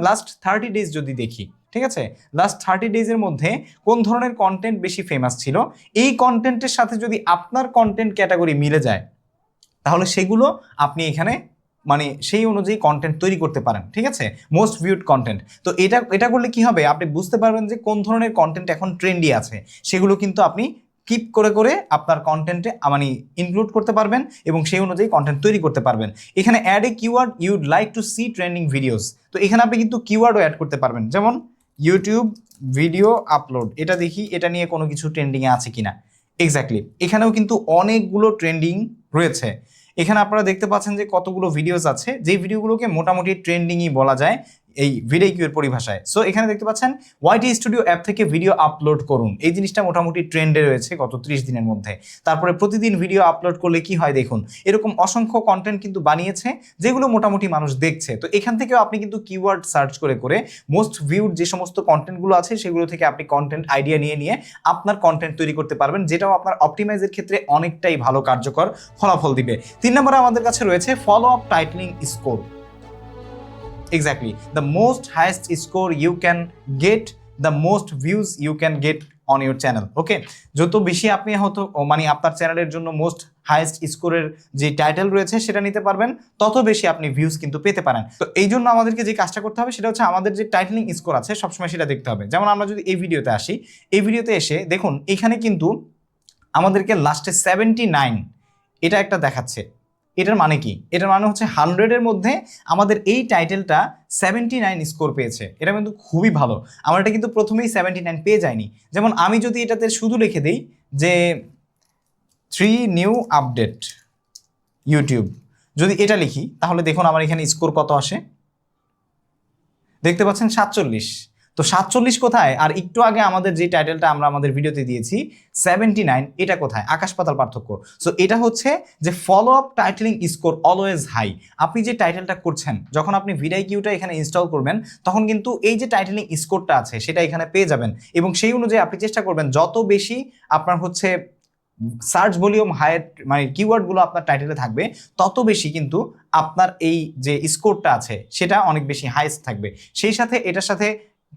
Last 30 days যদি দেখি, ঠিক আছে, লাস্ট 30 ডেজের মধ্যে কোন ধরনের কন্টেন্ট বেশি ফেমাস ছিল, এই কন্টেন্টের সাথে যদি আপনার কন্টেন্ট ক্যাটাগরি মিলে যায় তাহলে সেগুলো আপনি এখানে মানে সেই অনুযায়ী কন্টেন্ট তৈরি করতে পারেন, ঠিক আছে, মোস্ট ভিউড কন্টেন্ট। তো এটা করলে কি হবে, আপনি বুঝতে পারবেন যে কোন ধরনের কন্টেন্ট এখন ট্রেন্ডি আছে, সেগুলো কিন্তু আপনি কিপ করে করে আপনার কন্টেন্টে মানে ইনক্লুড করতে পারবেন এবং সেই অনুযায়ী কন্টেন্ট তৈরি করতে পারবেন। এখানে add a keyword you'd like to see trending videos, তো এখানে আপনি কিন্তু কিওয়ার্ডও অ্যাড করতে পারবেন, যেমন ইউটিউব ভিডিও আপলোড, এটা দেখি এটা নিয়ে কোনো কিছু ট্রেন্ডিংয়ে আছে কিনা। এক্স্যাক্টলি, এখানেও কিন্তু অনেকগুলো ট্রেন্ডিং রয়েছে। এখানে আপনারা দেখতে পাচ্ছেন যে কতগুলো ভিডিওস আছে, যে ভিডিওগুলোকে মোটামুটি ট্রেন্ডিংই বলা যায় এই ভিডিও এর পরিভাষায়। সো এখানে দেখতে পাচ্ছেন ওয়াইটি স্টুডিও অ্যাপ থেকে ভিডিও আপলোড করুন, এই জিনিসটা মোটামুটি ট্রেন্ডে রয়েছে গত 30 দিনের মধ্যে। তারপরে প্রতিদিন ভিডিও আপলোড করলে কি হয় দেখুন, এরকম অসংখ্য কন্টেন্ট কিন্তু বানিয়েছে যেগুলো মোটামুটি মানুষ দেখছে। তো এখান থেকেও আপনি কিন্তু কিওয়ার্ড সার্চ করে করে মোস্ট ভিউড যে সমস্ত কন্টেন্টগুলো আছে সেগুলো থেকে আপনি কন্টেন্ট আইডিয়া নিয়ে নিয়ে আপনার কন্টেন্ট তৈরি করতে পারবেন, যেটাও আপনার অপটিমাইজের ক্ষেত্রে অনেকটাই ভালো কার্যকর ফলাফল দিবে। 3 নম্বরে আমাদের কাছে রয়েছে follow up titling score. Exactly, the most highest score you can get, the most views you can get on your channel. ওকে, যত বেশি আপনি হয়তো মানে আপনার চ্যানেলের জন্য মোস্ট হাইয়েস্ট স্কোরের যে টাইটেল রয়েছে সেটা নিতে পারবেন, তত বেশি আপনি ভিউজ কিন্তু পেতে পারেন। তো এই জন্য আমাদেরকে যে কাজটা করতে হবে সেটা হচ্ছে আমাদের যে টাইটেলিং স্কোর আছে সবসময় সেটা দেখতে হবে। যেমন আমরা যদি এই ভিডিওতে আসি, এই ভিডিওতে এসে দেখুন এখানে কিন্তু আমাদেরকে লাস্টে 79 এটা একটা দেখাচ্ছে। এটার মানে কি? এটার মানে হচ্ছে 100-এর মধ্যে আমাদের এই টাইটেলটা 79 স্কোর পেয়েছে। এটা কিন্তু খুবই ভালো। আমার এটা কিন্তু প্রথমেই 79 পেয়ে যায়নি। যেমন আমি যদি এটাতে শুধু লিখে দিই যে 3 নিউ আপডেট ইউটিউব, যদি এটা লিখি তাহলে দেখুন আমার এখানে স্কোর কত আসে, দেখতে পাচ্ছেন 47। তো 47 কোথায়, আর একটু আগে আমাদের যে টাইটেলটা আমরা আমাদের ভিডিওতে দিয়েছি 79, এটা কোথায়? আকাশ পাতাল পার্থক্য। সো এটা হচ্ছে যে follow up titling score always high. আপনি যে টাইটেলটা করছেন, যখন আপনি ভিডিওটা এখানে ইনস্টল করবেন তখন কিন্তু এই যে টাইটেলিং স্কোরটা আছে সেটা এখানে পেয়ে যাবেন এবং সেই অনুযায়ী আপনি চেষ্টা করবেন যত বেশি আপনার হচ্ছে সার্চ ভলিউম হায়ার মানে কিওয়ার্ডগুলো আপনার টাইটেলে থাকবে তত বেশি কিন্তু আপনার এই যে স্কোরটা আছে সেটা অনেক বেশি হাইস্ট থাকবে। সেই সাথে এটার সাথে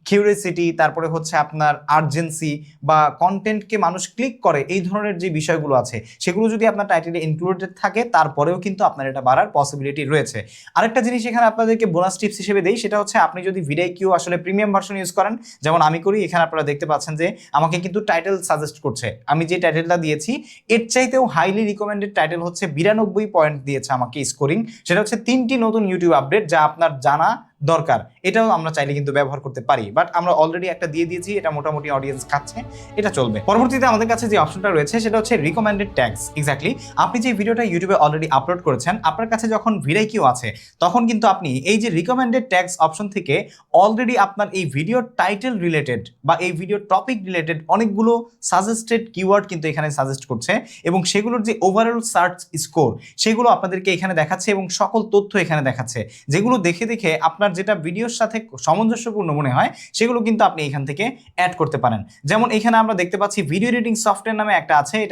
কিউরিওসিটি, তারপরে হচ্ছে আপনার আর্জেন্সি বা কন্টেন্টকে মানুষ ক্লিক করে, এই ধরনের যে বিষয়গুলো আছে সেগুলো যদি আপনার টাইটেলে ইনক্লুডেড থাকে তারপরেও কিন্তু আপনার এটা বাড়ার পসিবিলিটি রয়েছে। আরেকটা জিনিস এখানে আপনাদেরকে বোনাস টিপস হিসেবে দেই, সেটা হচ্ছে আপনি যদি ভিডিও আসলে প্রিমিয়াম ভার্সন ইউজ করেন, যেমন আমি করি, এখানে আপনারা দেখতে পাচ্ছেন যে আমাকে কিন্তু টাইটেল সাজেস্ট করছে। আমি যে টাইটেলটা দিয়েছি এর চাইতেও হাইলি রিকমেন্ডেড টাইটেল হচ্ছে 92 পয়েন্ট দিয়েছে আমাকে স্কোরিং, সেটা হচ্ছে 3টি নতুন ইউটিউব আপডেট যা আপনার জানা দরকার। এটাও আমরা চাইলে কিন্তু ব্যবহার করতে পারি, বাট আমরা অলরেডি একটা দিয়ে দিয়েছি, এটা মোটামুটি অডিয়েন্স খাচ্ছে, এটা চলবে। পরবর্তীতে আমাদের কাছে যে অপশনটা রয়েছে সেটা হচ্ছে রিকমেন্ডেড ট্যাগস। এক্স্যাক্টলি, আপনি যে ভিডিওটা ইউটিউবে অলরেডি আপলোড করেছেন, আপনার কাছে যখন ভিডিও আছে তখন কিন্তু আপনি এই যে রিকমেন্ডেড ট্যাগস অপশন থেকে অলরেডি আপনার এই ভিডিও টাইটেল রিলেটেড বা এই ভিডিও টপিক রিলেটেড অনেকগুলো সাজেস্টেড কিওয়ার্ড কিন্তু এখানে সাজেস্ট করছে এবং সেগুলোর যে ওভারঅল সার্চ স্কোর সেগুলো আপনাদেরকে এখানে দেখাচ্ছে এবং সকল তথ্য এখানে দেখাচ্ছে, যেগুলো দেখে দেখে আপনার যেটা ভিডিওর সাথে সামঞ্জস্যপূর্ণ মনে হয় সেগুলো কিন্তু আপনি এখান থেকে অ্যাড করতে পারেন। যেমন এখানে আমরা দেখতে পাচ্ছি ভিডিও এডিটিং সফটওয়্যার নামে একটা আছে, এটা